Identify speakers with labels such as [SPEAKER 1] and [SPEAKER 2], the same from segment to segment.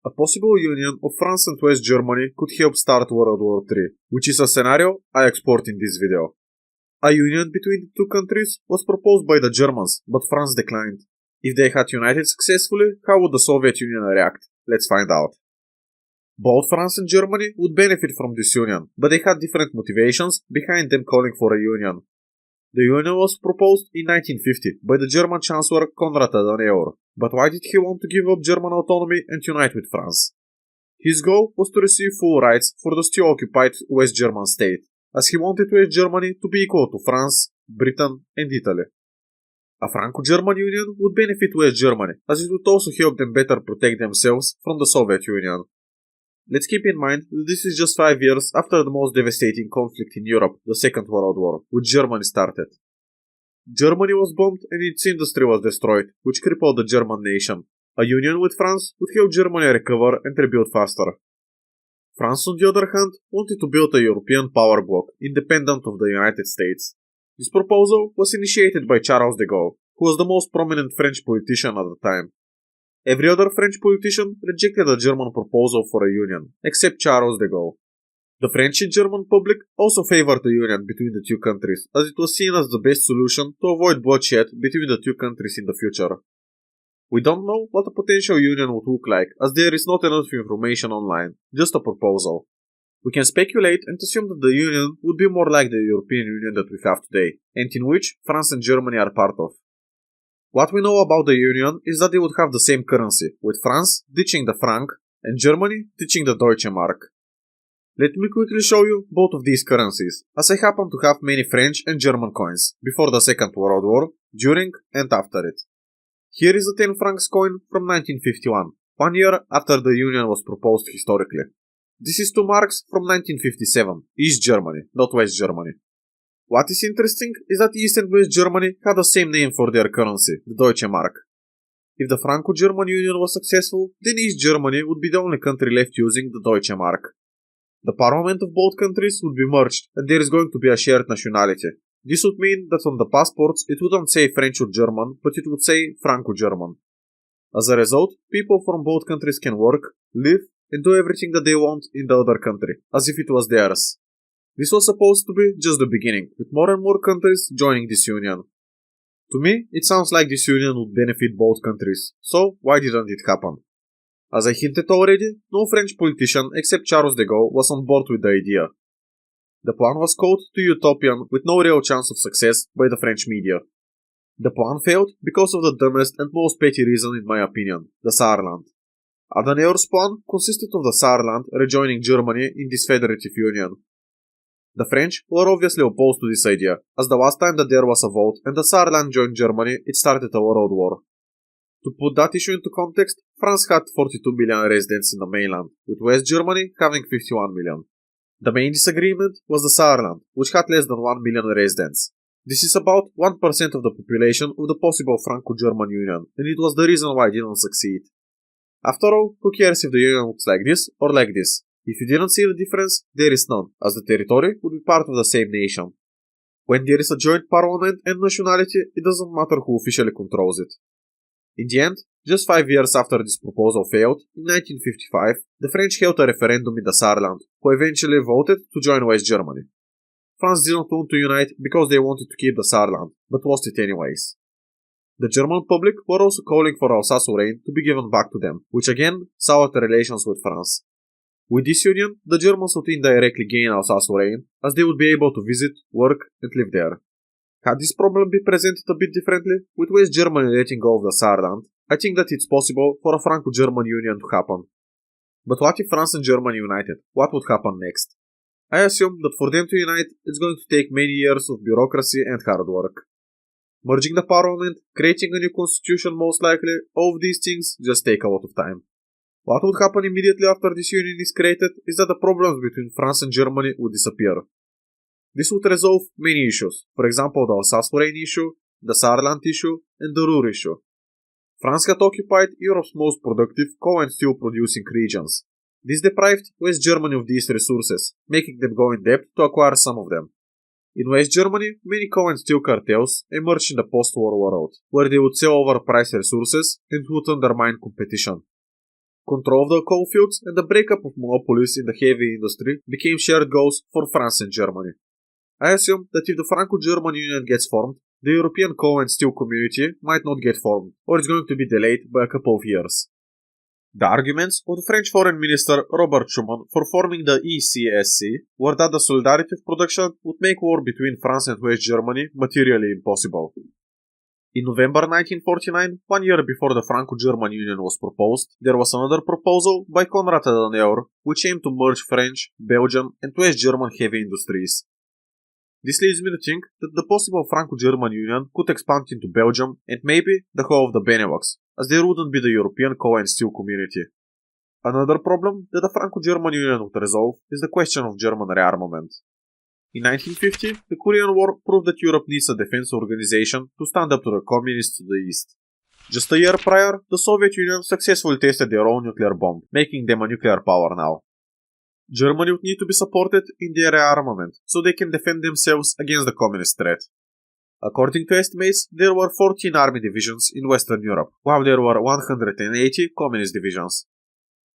[SPEAKER 1] A possible union of France and West Germany could help start World War III, which is a scenario I export in this video. A union between the two countries was proposed by the Germans, but France declined. If they had united successfully, how would the Soviet Union react? Let's find out. Both France and Germany would benefit from this union, but they had different motivations behind them calling for a union. The union was proposed in 1950 by the German Chancellor Konrad Adenauer, but why did he want to give up German autonomy and unite with France? His goal was to receive full rights for the still occupied West German state, as he wanted West Germany to be equal to France, Britain and Italy. A Franco-German union would benefit West Germany, as it would also help them better protect themselves from the Soviet Union. Let's keep in mind that this is just 5 years after the most devastating conflict in Europe, the Second World War, which Germany started. Germany was bombed and its industry was destroyed, which crippled the German nation. A union with France would help Germany recover and rebuild faster. France, on the other hand, wanted to build a European power bloc, independent of the United States. This proposal was initiated by Charles de Gaulle, who was the most prominent French politician at the time. Every other French politician rejected the German proposal for a union, except Charles de Gaulle. The French and German public also favored the union between the two countries, as it was seen as the best solution to avoid bloodshed between the two countries in the future. We don't know what a potential union would look like, as there is not enough information online, just a proposal. We can speculate and assume that the union would be more like the European Union that we have today, and in which France and Germany are part of. What we know about the union is that they would have the same currency, with France ditching the franc and Germany ditching the Deutsche Mark. Let me quickly show you both of these currencies, as I happen to have many French and German coins, before the Second World War, during and after it. Here is a 10 francs coin from 1951, 1 year after the union was proposed historically. This is 2 marks from 1957, East Germany, not West Germany. What is interesting is that East and West Germany had the same name for their currency, the Deutsche Mark. If the Franco-German Union was successful, then East Germany would be the only country left using the Deutsche Mark. The parliament of both countries would be merged and there is going to be a shared nationality. This would mean that on the passports it wouldn't say French or German, but it would say Franco-German. As a result, people from both countries can work, live, and do everything that they want in the other country, as if it was theirs. This was supposed to be just the beginning, with more and more countries joining this union. To me, it sounds like this union would benefit both countries, so why didn't it happen? As I hinted already, no French politician except Charles de Gaulle was on board with the idea. The plan was called too utopian with no real chance of success by the French media. The plan failed because of the dumbest and most petty reason in my opinion, the Saarland. Adenauer's plan consisted of the Saarland rejoining Germany in this federative union. The French were obviously opposed to this idea, as the last time that there was a vote and the Saarland joined Germany, it started a world war. To put that issue into context, France had 42 million residents in the mainland, with West Germany having 51 million. The main disagreement was the Saarland, which had less than 1 million residents. This is about 1% of the population of the possible Franco-German Union, and it was the reason why it didn't succeed. After all, who cares if the union looks like this or like this? If you didn't see the difference, there is none, as the territory would be part of the same nation. When there is a joint parliament and nationality, it doesn't matter who officially controls it. In the end, just 5 years after this proposal failed, in 1955, the French held a referendum in the Saarland, who eventually voted to join West Germany. France didn't want to unite because they wanted to keep the Saarland, but lost it anyways. The German public were also calling for Alsace-Lorraine to be given back to them, which again soured the relations with France. With this union, the Germans would indirectly gain Alsace-Lorraine, as they would be able to visit, work, and live there. Had this problem been presented a bit differently, with West Germany letting go of the Saarland, I think that it's possible for a Franco-German union to happen. But what if France and Germany united? What would happen next? I assume that for them to unite, it's going to take many years of bureaucracy and hard work. Merging the parliament, creating a new constitution most likely, all of these things just take a lot of time. What would happen immediately after this union is created is that the problems between France and Germany would disappear. This would resolve many issues, for example the Alsace-Lorraine issue, the Saarland issue, and the Ruhr issue. France had occupied Europe's most productive coal and steel producing regions. This deprived West Germany of these resources, making them go in debt to acquire some of them. In West Germany, many coal and steel cartels emerged in the post-war world, where they would sell overpriced resources and would undermine competition. Control of the coal fields and the breakup of monopolies in the heavy industry became shared goals for France and Germany. I assume that if the Franco-German Union gets formed, the European coal and steel community might not get formed, or it's going to be delayed by a couple of years. The arguments of the French Foreign Minister Robert Schuman for forming the ECSC were that the solidarity of production would make war between France and West Germany materially impossible. In November 1949, 1 year before the Franco-German Union was proposed, there was another proposal by Konrad Adenauer which aimed to merge French, Belgian and West German heavy industries. This leads me to think that the possible Franco-German Union could expand into Belgium and maybe the whole of the Benelux, as there wouldn't be the European coal and steel community. Another problem that the Franco-German Union would resolve is the question of German rearmament. In 1950, the Korean War proved that Europe needs a defense organization to stand up to the communists to the east. Just a year prior, the Soviet Union successfully tested their own nuclear bomb, making them a nuclear power now. Germany would need to be supported in their rearmament so they can defend themselves against the communist threat. According to estimates, there were 14 army divisions in Western Europe, while there were 180 communist divisions.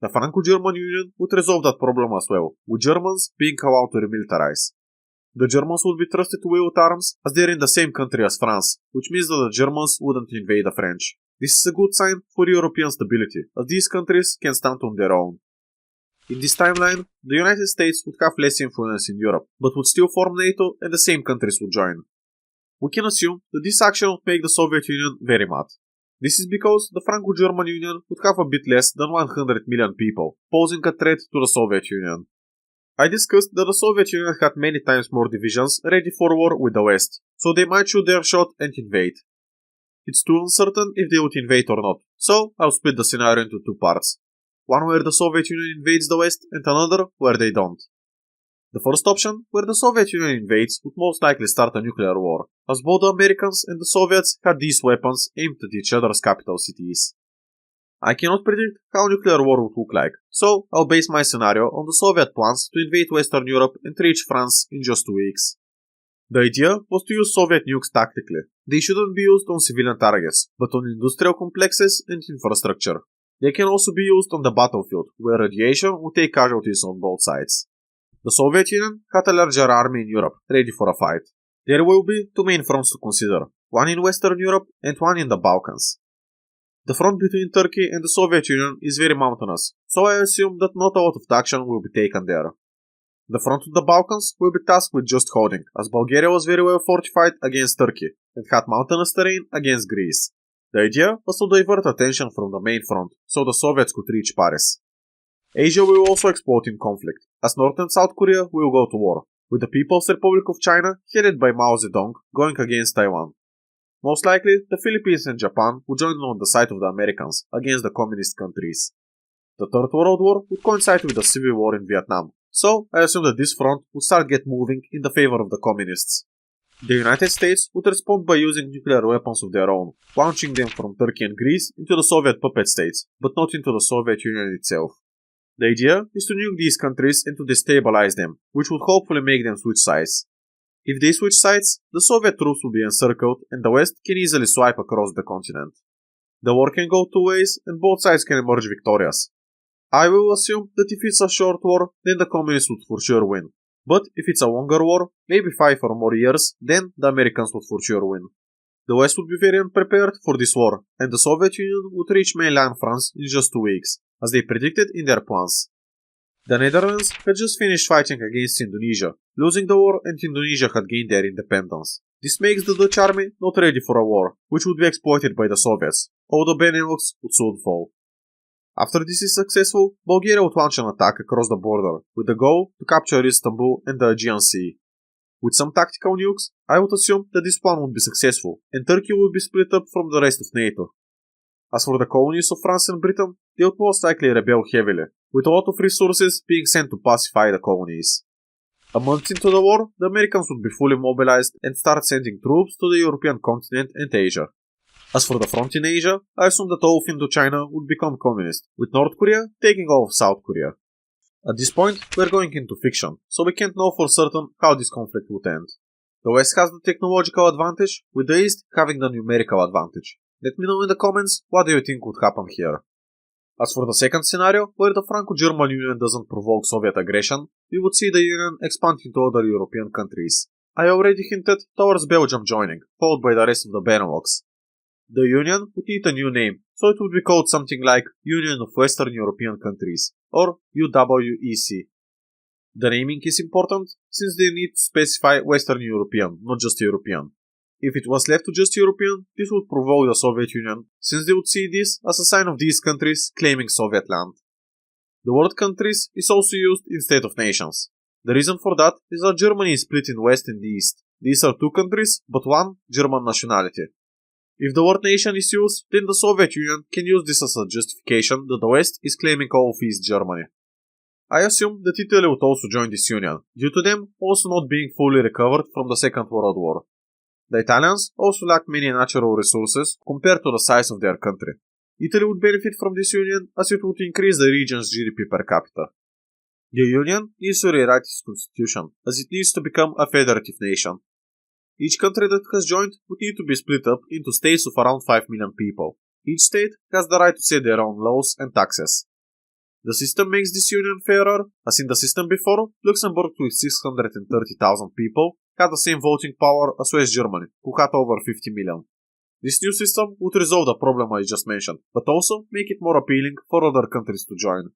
[SPEAKER 1] The Franco-German Union would resolve that problem as well, with Germans being allowed to remilitarize. The Germans would be trusted to wield arms as they're in the same country as France, which means that the Germans wouldn't invade the French. This is a good sign for European stability, as these countries can stand on their own. In this timeline, the United States would have less influence in Europe, but would still form NATO and the same countries would join. We can assume that this action would make the Soviet Union very mad. This is because the Franco-German Union would have a bit less than 100 million people, posing a threat to the Soviet Union. I discussed that the Soviet Union had many times more divisions ready for war with the West, so they might shoot their shot and invade. It's too uncertain if they would invade or not, so I'll split the scenario into two parts. One where the Soviet Union invades the West and another where they don't. The first option, where the Soviet Union invades, would most likely start a nuclear war, as both the Americans and the Soviets had these weapons aimed at each other's capital cities. I cannot predict how nuclear war would look like, so I'll base my scenario on the Soviet plans to invade Western Europe and reach France in just 2 weeks. The idea was to use Soviet nukes tactically. They shouldn't be used on civilian targets, but on industrial complexes and infrastructure. They can also be used on the battlefield, where radiation will take casualties on both sides. The Soviet Union had a larger army in Europe, ready for a fight. There will be two main fronts to consider, one in Western Europe and one in the Balkans. The front between Turkey and the Soviet Union is very mountainous, so I assume that not a lot of action will be taken there. The front of the Balkans will be tasked with just holding, as Bulgaria was very well fortified against Turkey and had mountainous terrain against Greece. The idea was to divert attention from the main front, so the Soviets could reach Paris. Asia will also explode in conflict, as North and South Korea will go to war, with the People's Republic of China, headed by Mao Zedong, going against Taiwan. Most likely, the Philippines and Japan would join on the side of the Americans, against the communist countries. The Third World War would coincide with the Civil War in Vietnam, so I assume that this front would start get moving in the favor of the communists. The United States would respond by using nuclear weapons of their own, launching them from Turkey and Greece into the Soviet puppet states, but not into the Soviet Union itself. The idea is to nuke these countries and to destabilize them, which would hopefully make them switch sides. If they switch sides, the Soviet troops will be encircled and the West can easily swipe across the continent. The war can go two ways and both sides can emerge victorious. I will assume that if it's a short war, then the communists would for sure win. But if it's a longer war, maybe 5 or more years, then the Americans would for sure win. The West would be very unprepared for this war, and the Soviet Union would reach mainland France in just 2 weeks, as they predicted in their plans. The Netherlands had just finished fighting against Indonesia, losing the war, and Indonesia had gained their independence. This makes the Dutch army not ready for a war, which would be exploited by the Soviets, although Benelux would soon fall. After this is successful, Bulgaria would launch an attack across the border, with the goal to capture Istanbul and the Aegean Sea. With some tactical nukes, I would assume that this plan would be successful, and Turkey would be split up from the rest of NATO. As for the colonies of France and Britain, they would most likely rebel heavily, with a lot of resources being sent to pacify the colonies. A month into the war, the Americans would be fully mobilized and start sending troops to the European continent and Asia. As for the front in Asia, I assume that all of Indochina would become communist, with North Korea taking all of South Korea. At this point, we're going into fiction, so we can't know for certain how this conflict would end. The West has the technological advantage, with the East having the numerical advantage. Let me know in the comments what do you think would happen here. As for the second scenario, where the Franco-German Union doesn't provoke Soviet aggression, we would see the Union expand into other European countries. I already hinted towards Belgium joining, followed by the rest of the Benelux. The Union would need a new name, so it would be called something like Union of Western European Countries, or UWEC. The naming is important since they need to specify Western European, not just European. If it was left to just European, this would provoke the Soviet Union, since they would see this as a sign of these countries claiming Soviet land. The word countries is also used instead of nations. The reason for that is that Germany is split in West and East. These are two countries, but one German nationality. If the word nation is used, then the Soviet Union can use this as a justification that the West is claiming all of East Germany. I assume that Italy would also join this union, due to them also not being fully recovered from the Second World War. The Italians also lack many natural resources compared to the size of their country. Italy would benefit from this union as it would increase the region's GDP per capita. The union needs to rewrite its constitution, as it needs to become a federative nation. Each country that has joined would need to be split up into states of around 5 million people. Each state has the right to set their own laws and taxes. The system makes this union fairer, as in the system before, Luxembourg with 630,000 people had the same voting power as West Germany, who had over 50 million. This new system would resolve the problem I just mentioned, but also make it more appealing for other countries to join.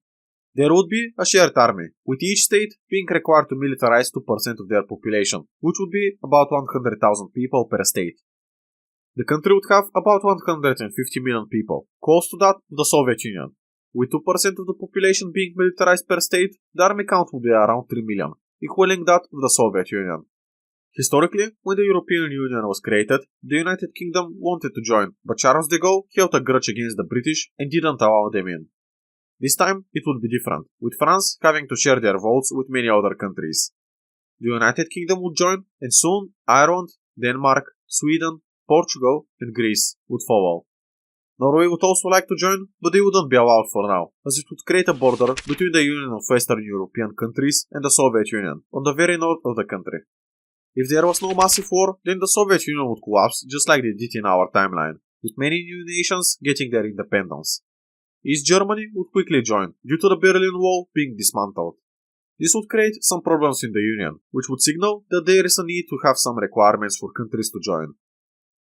[SPEAKER 1] There would be a shared army, with each state being required to militarize 2% of their population, which would be about 100,000 people per state. The country would have about 150 million people, close to that of the Soviet Union. With 2% of the population being militarized per state, the army count would be around 3 million, equaling that of the Soviet Union. Historically, when the European Union was created, the United Kingdom wanted to join, but Charles de Gaulle held a grudge against the British and didn't allow them in. This time, it would be different, with France having to share their votes with many other countries. The United Kingdom would join, and soon Ireland, Denmark, Sweden, Portugal, and Greece would follow. Norway would also like to join, but they wouldn't be allowed for now, as it would create a border between the Union of Western European countries and the Soviet Union, on the very north of the country. If there was no massive war, then the Soviet Union would collapse just like they did in our timeline, with many new nations getting their independence. East Germany would quickly join, due to the Berlin Wall being dismantled. This would create some problems in the Union, which would signal that there is a need to have some requirements for countries to join.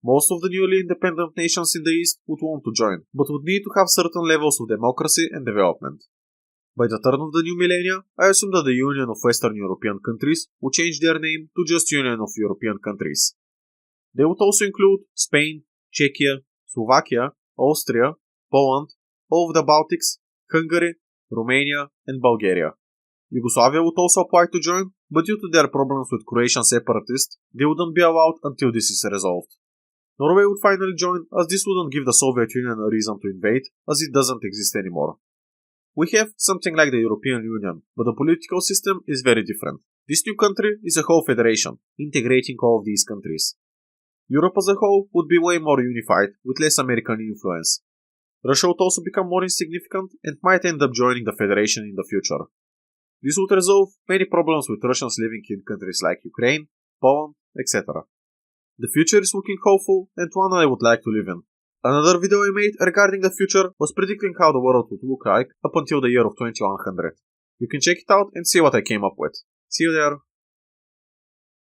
[SPEAKER 1] Most of the newly independent nations in the East would want to join, but would need to have certain levels of democracy and development. By the turn of the new millennia, I assume that the Union of Western European Countries would change their name to just Union of European Countries. They would also include Spain, Czechia, Slovakia, Austria, Poland, all of the Baltics, Hungary, Romania, and Bulgaria. Yugoslavia would also apply to join, but due to their problems with Croatian separatists, they wouldn't be allowed until this is resolved. Norway would finally join, as this wouldn't give the Soviet Union a reason to invade, as it doesn't exist anymore. We have something like the European Union, but the political system is very different. This new country is a whole federation, integrating all of these countries. Europe as a whole would be way more unified, with less American influence. Russia would also become more insignificant and might end up joining the federation in the future. This would resolve many problems with Russians living in countries like Ukraine, Poland, etc. The future is looking hopeful and one I would like to live in. Another video I made regarding the future was predicting how the world would look like up until the year of 2100. You can check it out and see what I came up with. See you there!